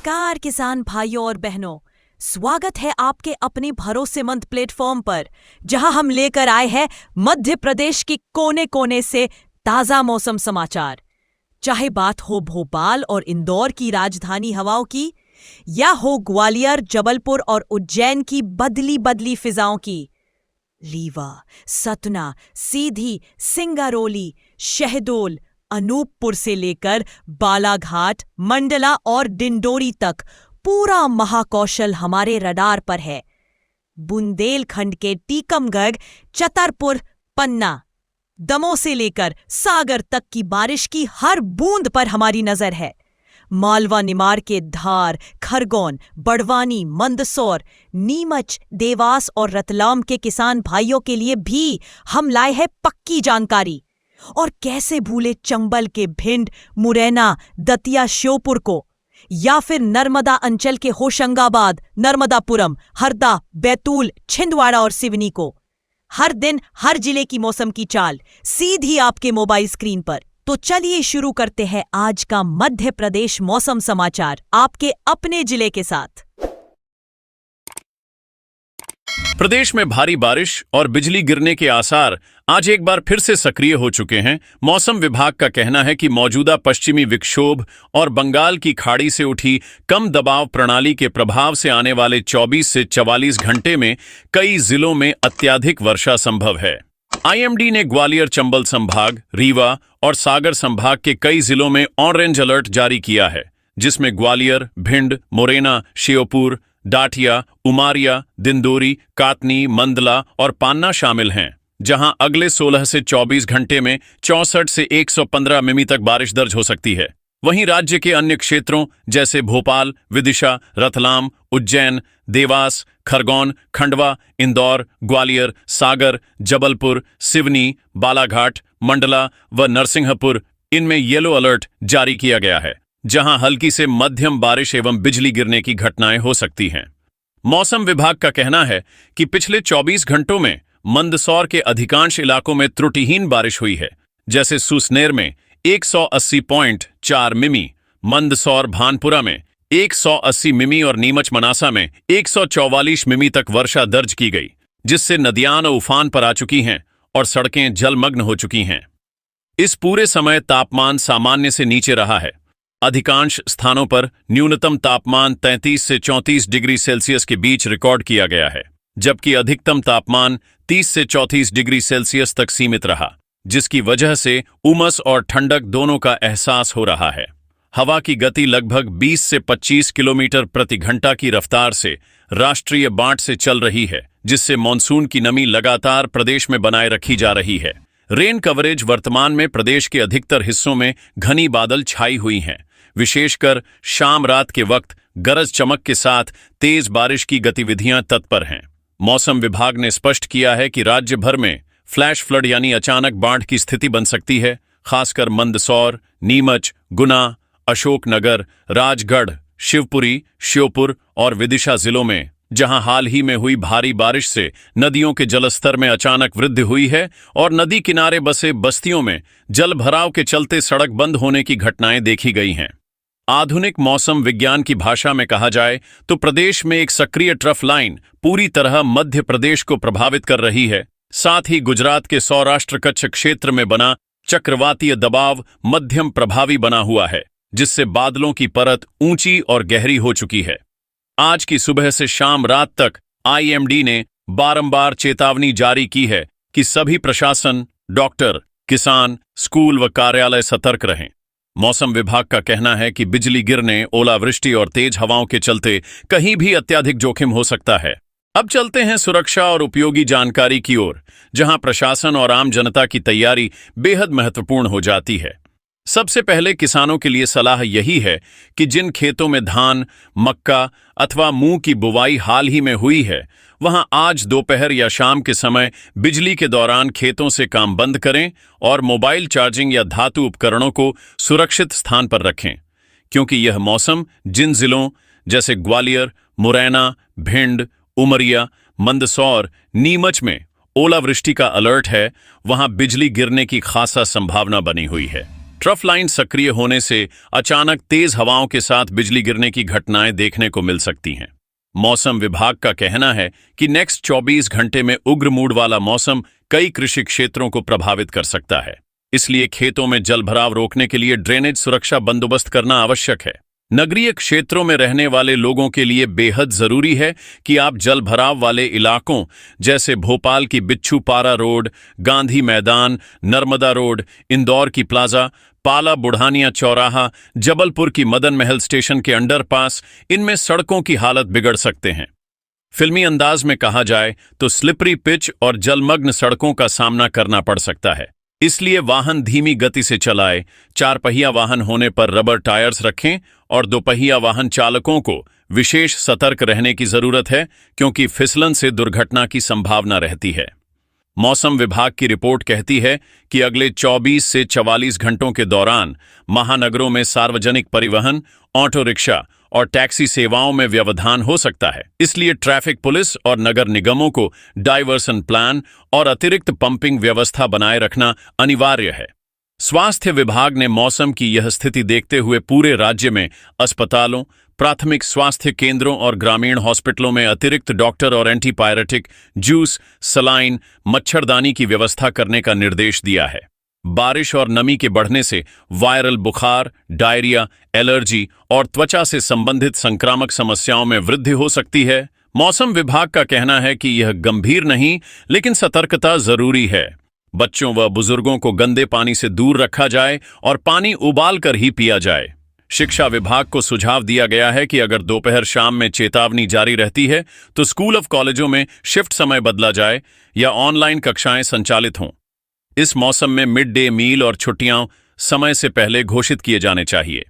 नमस्कार किसान भाइयों और बहनों, स्वागत है आपके अपने भरोसेमंद प्लेटफॉर्म पर, जहां हम लेकर आए हैं मध्य प्रदेश की कोने कोने से ताजा मौसम समाचार। चाहे बात हो भोपाल और इंदौर की राजधानी हवाओं की, या हो ग्वालियर, जबलपुर और उज्जैन की बदली बदली फिजाओं की। रीवा, सतना, सीधी, सिंगरौली, शहडोल, अनूपपुर से लेकर बालाघाट, मंडला और डिंडोरी तक पूरा महाकौशल हमारे रडार पर है। बुंदेलखंड के टीकमगढ़, छतरपुर, पन्ना, दमोह से लेकर सागर तक की बारिश की हर बूंद पर हमारी नजर है। मालवा निमाड़ के धार, खरगोन, बड़वानी, मंदसौर, नीमच, देवास और रतलाम के किसान भाइयों के लिए भी हम लाए हैं पक्की जानकारी। और कैसे भूले चंबल के भिंड, मुरैना, दतिया, श्योपुर को, या फिर नर्मदा अंचल के होशंगाबाद, नर्मदापुरम, हरदा, बैतूल, छिंदवाड़ा और सिवनी को। हर दिन हर जिले की मौसम की चाल सीधी आपके मोबाइल स्क्रीन पर। तो चलिए शुरू करते हैं आज का मध्य प्रदेश मौसम समाचार आपके अपने जिले के साथ। प्रदेश में भारी बारिश और बिजली गिरने के आसार आज एक बार फिर से सक्रिय हो चुके हैं। मौसम विभाग का कहना है कि मौजूदा पश्चिमी विक्षोभ और बंगाल की खाड़ी से उठी कम दबाव प्रणाली के प्रभाव से आने वाले 24 से 44 घंटे में कई जिलों में अत्यधिक वर्षा संभव है। आईएमडी ने ग्वालियर, चंबल संभाग, रीवा और सागर संभाग के कई जिलों में ऑरेंज अलर्ट जारी किया है, जिसमें ग्वालियर, भिंड, मुरैना, श्योपुर, डाठिया, उमारिया, दिंदोरी, कातनी, मंडला और पान्ना शामिल हैं, जहां अगले 16 से 24 घंटे में 64 से 115 मिमी तक बारिश दर्ज हो सकती है। वहीं राज्य के अन्य क्षेत्रों जैसे भोपाल, विदिशा, रतलाम, उज्जैन, देवास, खरगोन, खंडवा, इंदौर, ग्वालियर, सागर, जबलपुर, सिवनी, बालाघाट, मंडला व नरसिंहपुर, इनमें येलो अलर्ट जारी किया गया है, जहां हल्की से मध्यम बारिश एवं बिजली गिरने की घटनाएं हो सकती हैं। मौसम विभाग का कहना है कि पिछले 24 घंटों में मंदसौर के अधिकांश इलाकों में त्रुटिहीन बारिश हुई है, जैसे सुसनेर में 180.4 मिमी, मंदसौर भानपुरा में 180 मिमी और नीमच मनासा में 144 मिमी तक वर्षा दर्ज की गई, जिससे नदियां उफान पर आ चुकी हैं और सड़कें जलमग्न हो चुकी हैं। इस पूरे समय तापमान सामान्य से नीचे रहा है। अधिकांश स्थानों पर न्यूनतम तापमान 33 से 34 डिग्री सेल्सियस के बीच रिकॉर्ड किया गया है, जबकि अधिकतम तापमान 30 से 34 डिग्री सेल्सियस तक सीमित रहा, जिसकी वजह से उमस और ठंडक दोनों का एहसास हो रहा है। हवा की गति लगभग 20 से 25 किलोमीटर प्रति घंटा की रफ्तार से राष्ट्रीय बांट से चल रही है, जिससे मानसून की नमी लगातार प्रदेश में बनाए रखी जा रही है। रेन कवरेज वर्तमान में प्रदेश के अधिकतर हिस्सों में घनी बादल छाई हुई हैं, विशेषकर शाम रात के वक्त गरज चमक के साथ तेज बारिश की गतिविधियां तत्पर हैं। मौसम विभाग ने स्पष्ट किया है कि राज्य भर में फ्लैश फ्लड यानी अचानक बाढ़ की स्थिति बन सकती है, खासकर मंदसौर, नीमच, गुना, अशोकनगर, राजगढ़, शिवपुरी, श्योपुर और विदिशा जिलों में, जहां हाल ही में हुई भारी बारिश से नदियों के जलस्तर में अचानक वृद्धि हुई है और नदी किनारे बसे बस्तियों में जल भराव के चलते सड़क बंद होने की घटनाएं देखी गई हैं। आधुनिक मौसम विज्ञान की भाषा में कहा जाए तो प्रदेश में एक सक्रिय ट्रफ लाइन पूरी तरह मध्य प्रदेश को प्रभावित कर रही है। साथ ही गुजरात के सौराष्ट्र कच्छ क्षेत्र में बना चक्रवातीय दबाव मध्यम प्रभावी बना हुआ है, जिससे बादलों की परत ऊंची और गहरी हो चुकी है। आज की सुबह से शाम रात तक आईएमडी ने बारंबार चेतावनी जारी की है कि सभी प्रशासन, डॉक्टर, किसान, स्कूल व कार्यालय सतर्क रहें। मौसम विभाग का कहना है कि बिजली गिरने, ओलावृष्टि और तेज हवाओं के चलते कहीं भी अत्यधिक जोखिम हो सकता है। अब चलते हैं सुरक्षा और उपयोगी जानकारी की ओर, जहां प्रशासन और आम जनता की तैयारी बेहद महत्वपूर्ण हो जाती है। सबसे पहले किसानों के लिए सलाह यही है कि जिन खेतों में धान, मक्का अथवा मूंग की बुवाई हाल ही में हुई है, वहां आज दोपहर या शाम के समय बिजली के दौरान खेतों से काम बंद करें और मोबाइल चार्जिंग या धातु उपकरणों को सुरक्षित स्थान पर रखें, क्योंकि यह मौसम जिन जिलों जैसे ग्वालियर, मुरैना, भिंड, उमरिया, मंदसौर, नीमच में ओलावृष्टि का अलर्ट है, वहां बिजली गिरने की खासा संभावना बनी हुई है। ट्रफ लाइन सक्रिय होने से अचानक तेज हवाओं के साथ बिजली गिरने की घटनाएं देखने को मिल सकती हैं। मौसम विभाग का कहना है कि नेक्स्ट 24 घंटे में उग्र मूड वाला मौसम कई कृषि क्षेत्रों को प्रभावित कर सकता है। इसलिए खेतों में जलभराव रोकने के लिए ड्रेनेज सुरक्षा बंदोबस्त करना आवश्यक है। नगरीय क्षेत्रों में रहने वाले लोगों के लिए बेहद जरूरी है कि आप जलभराव वाले इलाकों जैसे भोपाल की बिच्छूपारा रोड, गांधी मैदान, नर्मदा रोड, इंदौर की प्लाजा, पाला बुढ़ानिया चौराहा, जबलपुर की मदन महल स्टेशन के अंडरपास, इनमें सड़कों की हालत बिगड़ सकते हैं। फिल्मी अंदाज में कहा जाए तो स्लिपरी पिच और जलमग्न सड़कों का सामना करना पड़ सकता है। इसलिए वाहन धीमी गति से चलाएं, 4 पहिया वाहन होने पर रबर टायर्स रखें और 2 पहिया वाहन चालकों को विशेष सतर्क रहने की जरूरत है, क्योंकि फिसलन से दुर्घटना की संभावना रहती है। मौसम विभाग की रिपोर्ट कहती है कि अगले 24 से 44 घंटों के दौरान महानगरों में सार्वजनिक परिवहन, ऑटो रिक्शा और टैक्सी सेवाओं में व्यवधान हो सकता है। इसलिए ट्रैफिक पुलिस और नगर निगमों को डाइवर्सन प्लान और अतिरिक्त पंपिंग व्यवस्था बनाए रखना अनिवार्य है। स्वास्थ्य विभाग ने मौसम की यह स्थिति देखते हुए पूरे राज्य में अस्पतालों, प्राथमिक स्वास्थ्य केंद्रों और ग्रामीण हॉस्पिटलों में अतिरिक्त डॉक्टर और एंटीपायरेटिक, जूस, सलाइन, मच्छरदानी की व्यवस्था करने का निर्देश दिया है। बारिश और नमी के बढ़ने से वायरल बुखार, डायरिया, एलर्जी और त्वचा से संबंधित संक्रामक समस्याओं में वृद्धि हो सकती है। मौसम विभाग का कहना है कि यह गंभीर नहीं, लेकिन सतर्कता जरूरी है। बच्चों व बुजुर्गों को गंदे पानी से दूर रखा जाए और पानी उबाल कर ही पिया जाए। शिक्षा विभाग को सुझाव दिया गया है कि अगर दोपहर शाम में चेतावनी जारी रहती है तो स्कूल और कॉलेजों में शिफ्ट समय बदला जाए या ऑनलाइन कक्षाएं संचालित हों। इस मौसम में मिड डे मील और छुट्टियां समय से पहले घोषित किए जाने चाहिए।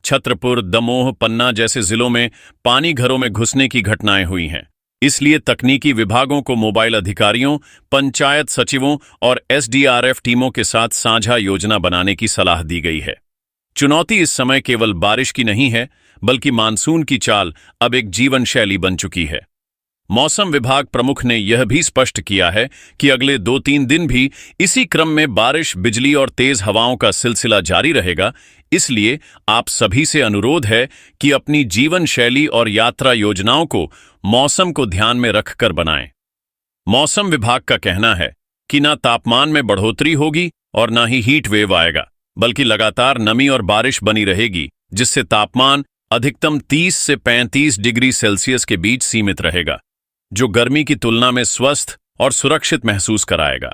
छतरपुर, दमोह, पन्ना जैसे जिलों में पानी घरों में घुसने की घटनाएं हुई हैं। इसलिए तकनीकी विभागों को मोबाइल अधिकारियों, पंचायत सचिवों और एसडीआरएफ टीमों के साथ साझा योजना बनाने की सलाह दी गई है। चुनौती इस समय केवल बारिश की नहीं है, बल्कि मानसून की चाल अब एक जीवन शैली बन चुकी है। मौसम विभाग प्रमुख ने यह भी स्पष्ट किया है कि अगले 2-3 दिन भी इसी क्रम में बारिश, बिजली और तेज हवाओं का सिलसिला जारी रहेगा। इसलिए आप सभी से अनुरोध है कि अपनी जीवन शैली और यात्रा योजनाओं को मौसम को ध्यान में रखकर बनाएं। मौसम विभाग का कहना है कि ना तापमान में बढ़ोतरी होगी और ना ही हीट वेव आएगा, बल्कि लगातार नमी और बारिश बनी रहेगी, जिससे तापमान अधिकतम 30 से 35 डिग्री सेल्सियस के बीच सीमित रहेगा, जो गर्मी की तुलना में स्वस्थ और सुरक्षित महसूस कराएगा।